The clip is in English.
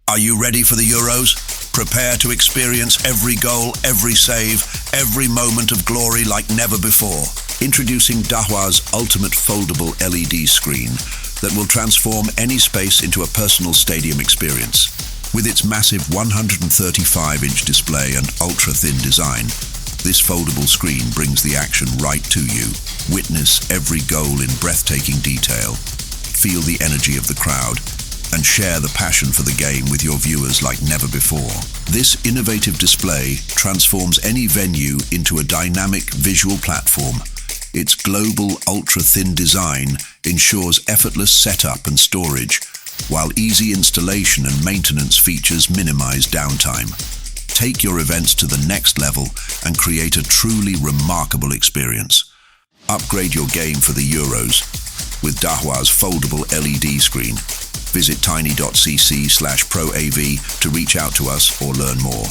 Are you ready for the Euros? Prepare to experience every goal, every save, every moment of glory like never before. Introducing Dahua's ultimate foldable LED screen that will transform any space into a personal stadium experience. With its massive 135-inch display and ultra-thin design, this foldable screen brings the action right to you. Witness every goal in breathtaking detail, feel the energy of the crowd, and share the passion for the game with your viewers like never before. This innovative display transforms any venue into a dynamic visual platform. Its global ultra-thin design ensures effortless setup and storage, while easy installation and maintenance features minimize downtime. Take your events to the next level and create a truly remarkable experience. Upgrade your game for the Euros with Dahua's foldable LED screen. Visit tiny.cc/proav to reach out to us or learn more.